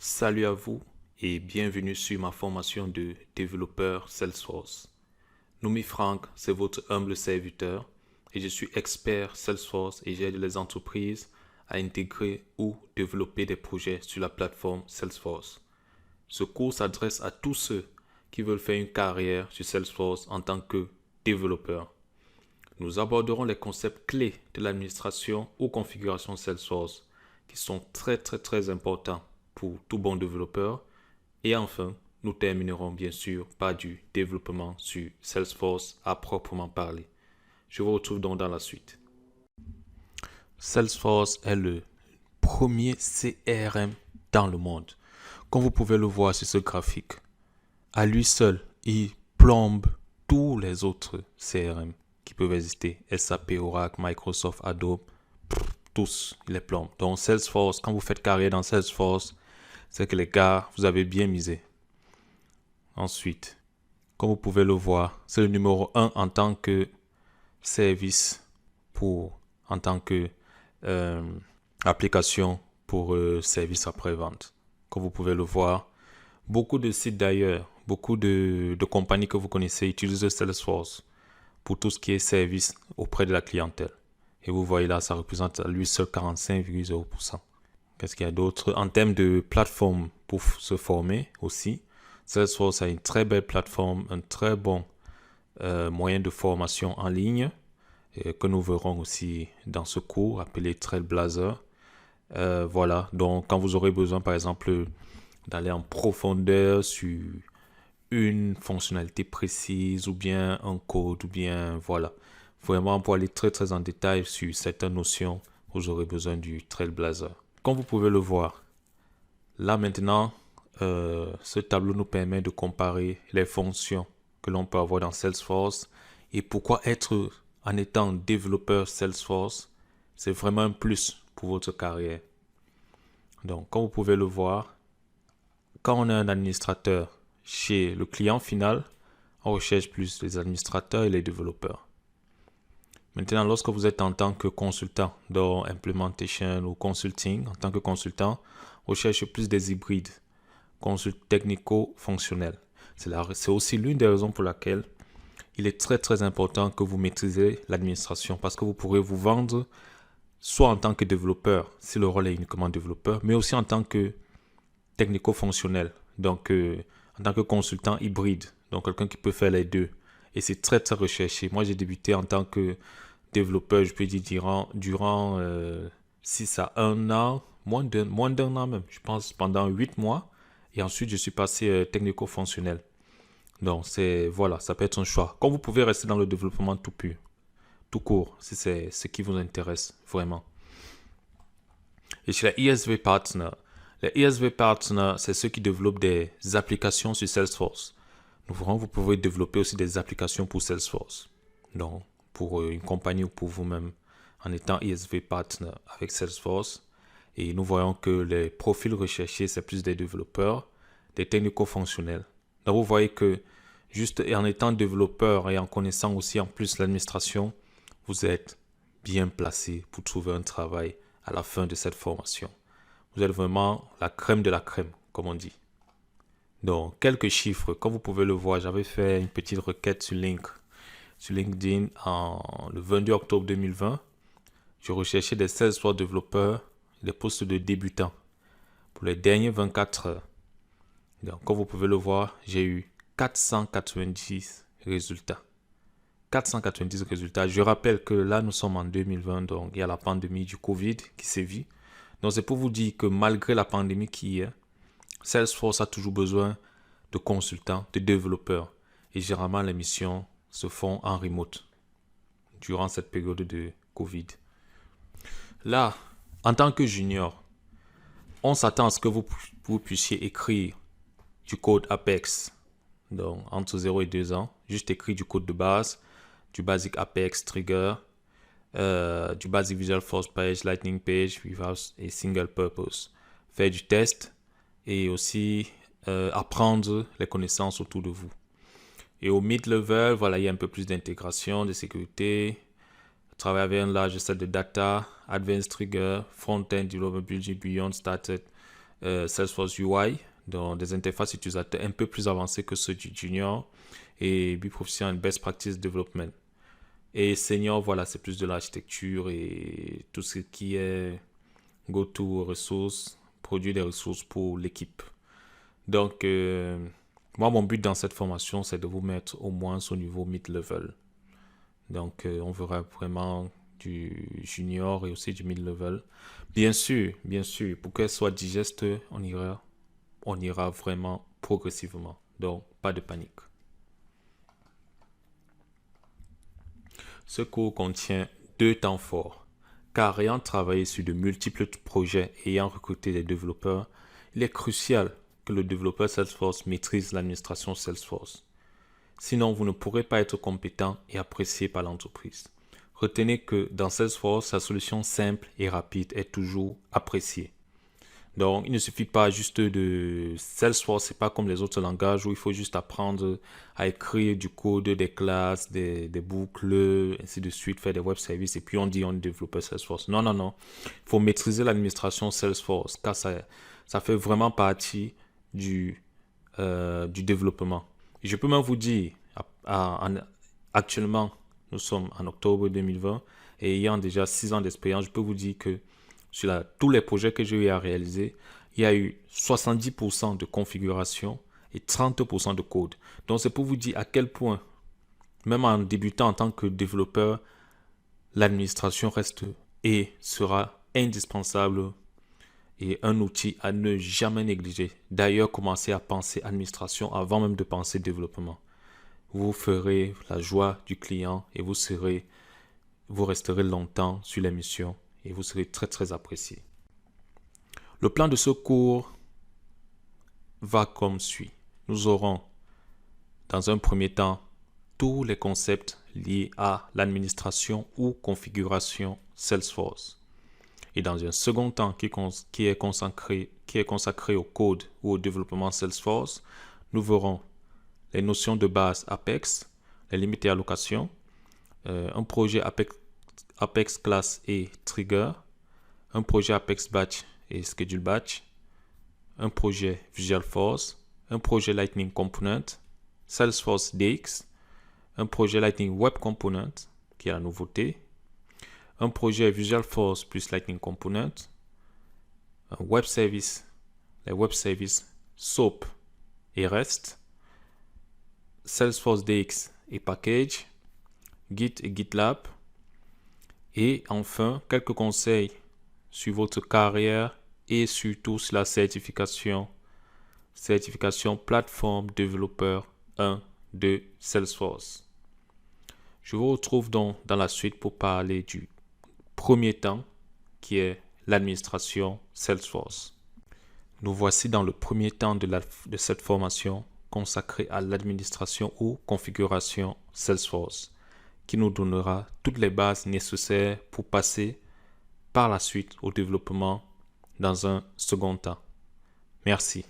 Salut à vous et bienvenue sur ma formation de développeur Salesforce. Noumi Franck, c'est votre humble serviteur et je suis expert Salesforce et j'aide les entreprises à intégrer ou développer des projets sur la plateforme Salesforce. Ce cours s'adresse à tous ceux qui veulent faire une carrière sur Salesforce en tant que développeur. Nous aborderons les concepts clés de l'administration ou configuration Salesforce qui sont très importants pour tout bon développeur. Et enfin, nous terminerons bien sûr par du développement sur Salesforce à proprement parler. Je vous retrouve donc dans la suite. Salesforce est le premier CRM dans le monde. Comme vous pouvez le voir sur ce graphique, à lui seul, il plombe tous les autres CRM qui peuvent exister. SAP, Oracle, Microsoft, Adobe, tous, il les plombe. Donc Salesforce, quand vous faites carrière dans Salesforce, c'est que les gars, vous avez bien misé. Ensuite, comme vous pouvez le voir, c'est le numéro 1 en tant que service en tant que application pour service après-vente. Comme vous pouvez le voir, beaucoup de sites d'ailleurs, beaucoup de compagnies que vous connaissez utilisent Salesforce pour tout ce qui est service auprès de la clientèle. Et vous voyez là, ça représente à lui seul 45,0%. Qu'est-ce qu'il y a d'autre? En termes de plateforme pour se former aussi, Salesforce a une très belle plateforme, un très bon moyen de formation en ligne que nous verrons aussi dans ce cours appelé Trailblazer. Voilà, donc quand vous aurez besoin par exemple d'aller en profondeur sur une fonctionnalité précise ou bien un code ou bien voilà, vraiment pour aller très en détail sur certaines notions, vous aurez besoin du Trailblazer. Comme vous pouvez le voir, là maintenant, ce tableau nous permet de comparer les fonctions que l'on peut avoir dans Salesforce et pourquoi être en étant développeur Salesforce, c'est vraiment un plus pour votre carrière. Donc, comme vous pouvez le voir, quand on est un administrateur chez le client final, on recherche plus les administrateurs et les développeurs. Maintenant, lorsque vous êtes en tant que consultant dans Implementation ou Consulting, en tant que consultant, on cherche plus des hybrides, consultants technico-fonctionnels. C'est aussi l'une des raisons pour laquelle il est très important que vous maîtrisez l'administration parce que vous pourrez vous vendre soit en tant que développeur, si le rôle est uniquement développeur, mais aussi en tant que technico-fonctionnel, donc en tant que consultant hybride, donc quelqu'un qui peut faire les deux. Et c'est très recherché. Moi, j'ai débuté en tant que développeur, je peux dire, durant 6 à 1 an, moins d'un an même, je pense pendant 8 mois. Et ensuite, je suis passé technico-fonctionnel. Donc, voilà, ça peut être un choix. Comme vous pouvez rester dans le développement tout pur, tout court, si c'est ce qui vous intéresse vraiment. Et chez les ISV Partners, les ISV Partners, c'est ceux qui développent des applications sur Salesforce. Nous verrons, vous pouvez développer aussi des applications pour Salesforce. Donc, pour une compagnie ou pour vous-même, en étant ISV Partner avec Salesforce. Et nous voyons que les profils recherchés, c'est plus des développeurs, des technico-fonctionnels. Donc, vous voyez que juste en étant développeur et en connaissant aussi en plus l'administration, vous êtes bien placé pour trouver un travail à la fin de cette formation. Vous êtes vraiment la crème de la crème, comme on dit. Donc, quelques chiffres. Comme vous pouvez le voir, j'avais fait une petite requête sur LinkedIn le 22 octobre 2020. Je recherchais des Salesforce développeurs, des postes de débutants pour les derniers 24 heures. Donc, comme vous pouvez le voir, j'ai eu 490 résultats. 490 résultats. Je rappelle que là, nous sommes en 2020, donc il y a la pandémie du Covid qui sévit. Donc, c'est pour vous dire que malgré la pandémie qui est, Salesforce a toujours besoin de consultants, de développeurs. Et généralement, les missions se font en remote durant cette période de Covid. Là, en tant que junior, on s'attend à ce que vous puissiez écrire du code Apex, donc entre 0 et 2 ans, juste écrire du code de base, du basic Apex Trigger, du basic Visual Force Page, Lightning Page, without a single purpose. Faire du test et aussi apprendre les connaissances autour de vous. Et au mid-level, voilà, il y a un peu plus d'intégration, de sécurité, travailler avec un large set de data, advanced trigger, front-end, development, building, beyond, started, Salesforce UI, dans des interfaces utilisateurs un peu plus avancées que ceux du junior, et Be Proficient in Best Practice Development. Et senior, voilà, c'est plus de l'architecture et tout ce qui est go-to ressources, produire des ressources pour l'équipe. Donc, moi, mon but dans cette formation, c'est de vous mettre au moins au niveau mid-level. Donc, on verra vraiment du junior et aussi du mid-level. Bien sûr, pour qu'elle soit digeste, on ira vraiment progressivement. Donc, pas de panique. Ce cours contient 2 temps forts, car ayant travaillé sur de multiples projets et ayant recruté des développeurs, il est crucial que le développeur Salesforce maîtrise l'administration Salesforce. Sinon, vous ne pourrez pas être compétent et apprécié par l'entreprise. Retenez que dans Salesforce, la solution simple et rapide est toujours appréciée. Donc, il ne suffit pas juste de Salesforce, c'est pas comme les autres langages où il faut juste apprendre à écrire du code, des classes, des boucles, ainsi de suite, faire des web services et puis on dit on est développeur Salesforce. Non. Il faut maîtriser l'administration Salesforce car ça fait vraiment partie du développement. Et je peux même vous dire, actuellement, nous sommes en octobre 2020 et ayant déjà 6 ans d'expérience, je peux vous dire que sur tous les projets que j'ai eu à réaliser, il y a eu 70% de configuration et 30% de code. Donc, c'est pour vous dire à quel point, même en débutant en tant que développeur, l'administration reste et sera indispensable et un outil à ne jamais négliger. D'ailleurs, commencez à penser administration avant même de penser développement. Vous ferez la joie du client et vous resterez longtemps sur les missions et vous serez très très apprécié. Le plan de ce cours va comme suit. Nous aurons dans un premier temps tous les concepts liés à l'administration ou configuration Salesforce. Et dans un second temps qui est consacré au code ou au développement Salesforce, nous verrons les notions de base Apex, les limites et allocations, un projet Apex Class et Trigger, un projet Apex Batch et Schedule Batch, un projet Visualforce, un projet Lightning Component, Salesforce DX, un projet Lightning Web Component, qui est la nouveauté, un projet Visualforce plus Lightning Component, un web service, les web services SOAP et REST, Salesforce DX et Package, Git et GitLab, et enfin quelques conseils sur votre carrière et surtout sur la certification plateforme développeur 1 de Salesforce. Je vous retrouve donc dans la suite pour parler du premier temps qui est l'administration Salesforce. Nous voici dans le premier temps de cette formation consacrée à l'administration ou configuration Salesforce qui nous donnera toutes les bases nécessaires pour passer par la suite au développement dans un second temps. Merci.